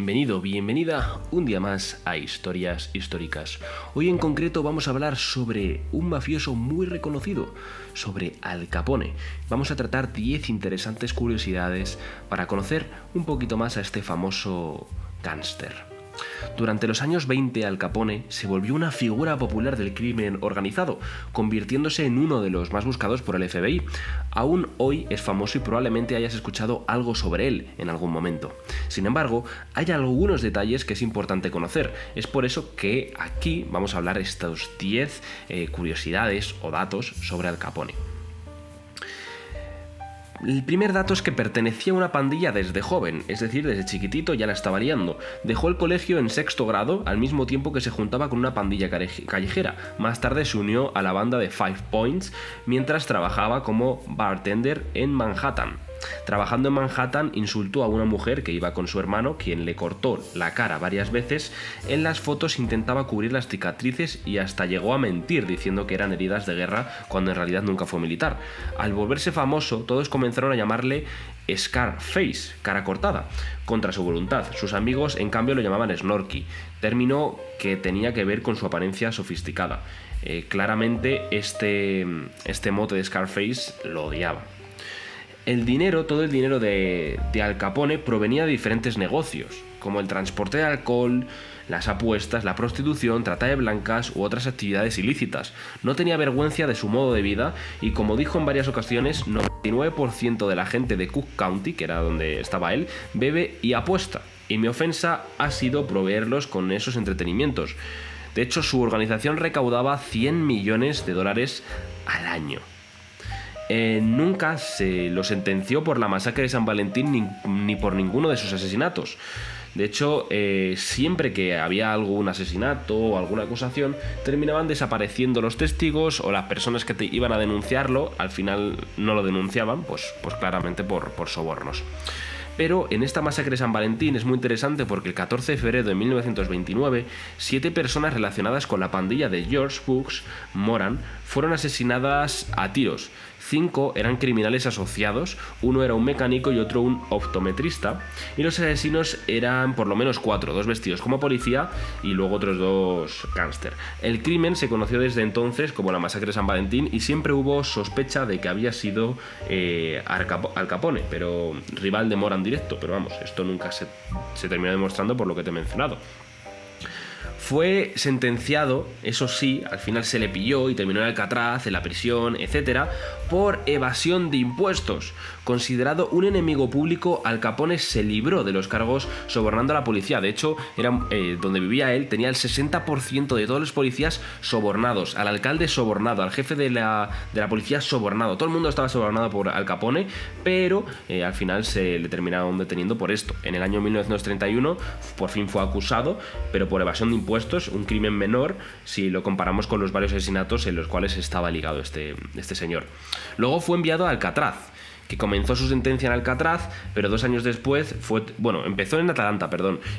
Bienvenido, bienvenida un día más a Historias Históricas. Hoy en concreto vamos a hablar sobre un mafioso muy reconocido, sobre Al Capone. Vamos a tratar 10 interesantes curiosidades para conocer un poquito más a este famoso gángster. Durante los años 20, Al Capone se volvió una figura popular del crimen organizado, convirtiéndose en uno de los más buscados por el FBI. Aún hoy es famoso y probablemente hayas escuchado algo sobre él en algún momento. Sin embargo, hay algunos detalles que es importante conocer. Es por eso que aquí vamos a hablar estos 10 curiosidades o datos sobre Al Capone. El primer dato es que pertenecía a una pandilla desde joven, es decir, desde chiquitito ya la estaba liando. Dejó el colegio en sexto grado al mismo tiempo que se juntaba con una pandilla callejera. Más tarde se unió a la banda de Five Points mientras trabajaba como bartender en Manhattan. Trabajando en Manhattan, insultó a una mujer que iba con su hermano, quien le cortó la cara varias veces. En las fotos intentaba cubrir las cicatrices y hasta llegó a mentir diciendo que eran heridas de guerra cuando en realidad nunca fue militar. Al volverse famoso, todos comenzaron a llamarle Scarface, cara cortada, contra su voluntad. Sus amigos, en cambio, lo llamaban Snorky, término que tenía que ver con su apariencia sofisticada. Claramente este mote de Scarface lo odiaba. Todo el dinero de Al Capone provenía de diferentes negocios, como el transporte de alcohol, las apuestas, la prostitución, trata de blancas u otras actividades ilícitas. No tenía vergüenza de su modo de vida y, como dijo en varias ocasiones, 99% de la gente de Cook County, que era donde estaba él, bebe y apuesta. Y mi ofensa ha sido proveerlos con esos entretenimientos. De hecho, su organización recaudaba $100 millones al año. Nunca se lo sentenció por la masacre de San Valentín ni por ninguno de sus asesinatos. De hecho, siempre que había algún asesinato o alguna acusación, terminaban desapareciendo los testigos o las personas que iban a denunciarlo, al final no lo denunciaban, pues claramente por sobornos. Pero en esta masacre de San Valentín es muy interesante porque el 14 de febrero de 1929, 7 personas relacionadas con la pandilla de George Bugs Moran fueron asesinadas a tiros. 5 eran criminales asociados, uno era un mecánico y otro un optometrista, y los asesinos eran por lo menos 4, 2 vestidos como policía y luego otros 2 gángster. El crimen se conoció desde entonces como la masacre de San Valentín y siempre hubo sospecha de que había sido Al Capone, pero rival de Moran directo, pero vamos, esto nunca se terminó demostrando por lo que te he mencionado. Fue sentenciado, eso sí, al final se le pilló y terminó en Alcatraz, en la prisión, etc., por evasión de impuestos. Considerado un enemigo público, Al Capone se libró de los cargos sobornando a la policía. De hecho, donde vivía él tenía el 60% de todos los policías sobornados, al alcalde sobornado, al jefe de la policía sobornado. Todo el mundo estaba sobornado por Al Capone, pero al final se le terminaron deteniendo por esto. En el año 1931 por fin fue acusado, pero por evasión de impuestos, un crimen menor si lo comparamos con los varios asesinatos en los cuales estaba ligado este señor. Luego fue enviado a Alcatraz, que comenzó su sentencia en Alcatraz, pero 2 años después empezó en Atlanta,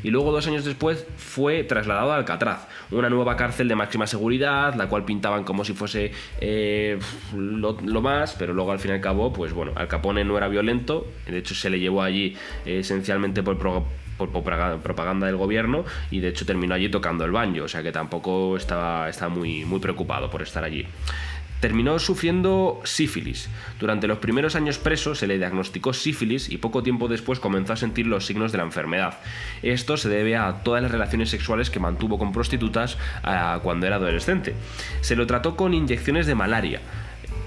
y luego 2 años después fue trasladado a Alcatraz, una nueva cárcel de máxima seguridad, la cual pintaban como si fuese lo más, pero luego al fin y al cabo, Al Capone no era violento, de hecho se le llevó allí esencialmente por propaganda del gobierno y de hecho terminó allí tocando el banjo, o sea que tampoco estaba muy preocupado por estar allí. Terminó sufriendo sífilis. Durante los primeros años preso se le diagnosticó sífilis y poco tiempo después comenzó a sentir los signos de la enfermedad. Esto se debe a todas las relaciones sexuales que mantuvo con prostitutas cuando era adolescente. Se lo trató con inyecciones de malaria,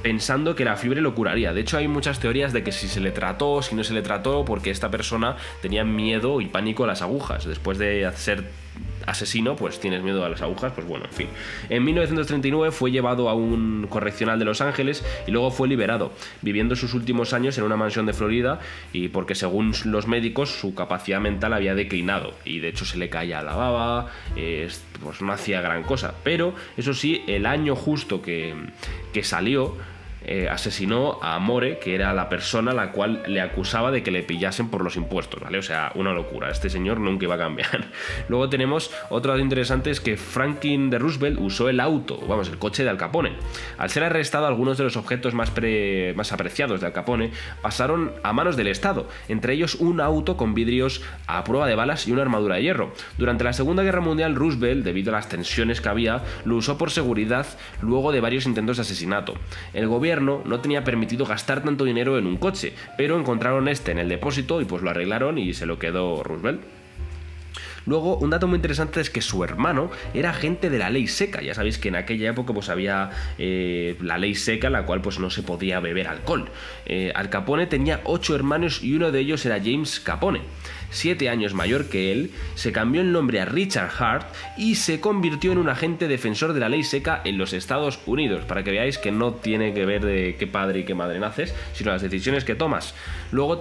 pensando que la fiebre lo curaría. De hecho, hay muchas teorías de que si se le trató, si no se le trató, porque esta persona tenía miedo y pánico a las agujas. Después de ser asesino, pues tienes miedo a las agujas, en fin. En 1939 fue llevado a un correccional de Los Ángeles y luego fue liberado, viviendo sus últimos años en una mansión de Florida, y porque según los médicos su capacidad mental había declinado y de hecho se le caía la baba, no hacía gran cosa. Pero eso sí, el año justo que salió, asesinó a Amore, que era la persona a la cual le acusaba de que le pillasen por los impuestos, ¿vale? O sea, una locura. Este señor nunca iba a cambiar. Luego tenemos otro dato interesante, es que Franklin D. Roosevelt usó el coche de Al Capone. Al ser arrestado, algunos de los objetos más apreciados de Al Capone pasaron a manos del Estado, entre ellos un auto con vidrios a prueba de balas y una armadura de hierro. Durante la Segunda Guerra Mundial, Roosevelt, debido a las tensiones que había, lo usó por seguridad luego de varios intentos de asesinato. El gobierno no tenía permitido gastar tanto dinero en un coche, pero encontraron este en el depósito y pues lo arreglaron y se lo quedó Roosevelt. Luego, un dato muy interesante es que su hermano era agente de la ley seca. Ya sabéis que en aquella época pues había la ley seca, en la cual pues no se podía beber alcohol. Al Capone tenía 8 hermanos y uno de ellos era James Capone. 7 años mayor que él, se cambió el nombre a Richard Hart y se convirtió en un agente defensor de la ley seca en los Estados Unidos, para que veáis que no tiene que ver de qué padre y qué madre naces, sino las decisiones que tomas. Luego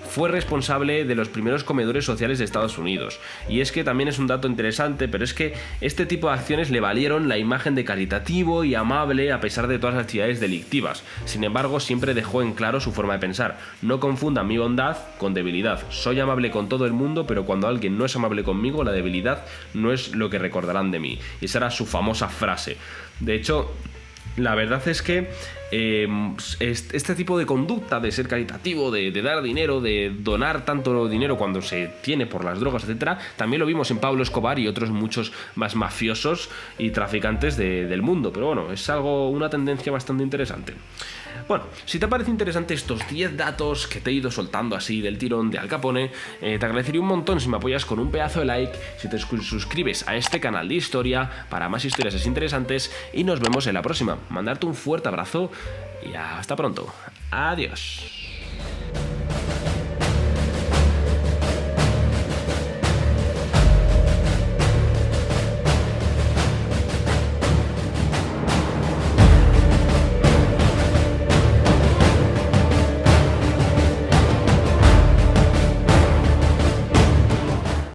fue responsable de los primeros comedores sociales de Estados Unidos. Y es que también es un dato interesante, pero es que este tipo de acciones le valieron la imagen de caritativo y amable a pesar de todas las actividades delictivas. Sin embargo, siempre dejó en claro su forma de pensar. No confundan mi bondad con debilidad. Soy amable con todo el mundo, pero cuando alguien no es amable conmigo, la debilidad no es lo que recordarán de mí. Y esa era su famosa frase. De hecho, la verdad es que este tipo de conducta de ser caritativo, de dar dinero, de donar tanto dinero cuando se tiene por las drogas, etcétera, también lo vimos en Pablo Escobar y otros muchos más mafiosos y traficantes del mundo. Pero bueno, es una tendencia bastante interesante. Bueno, si te parece interesante estos 10 datos que te he ido soltando así del tirón de Al Capone, te agradecería un montón si me apoyas con un pedazo de like, si te suscribes a este canal de historia para más historias así interesantes, y nos vemos en la próxima. Mandarte un fuerte abrazo y hasta pronto. Adiós.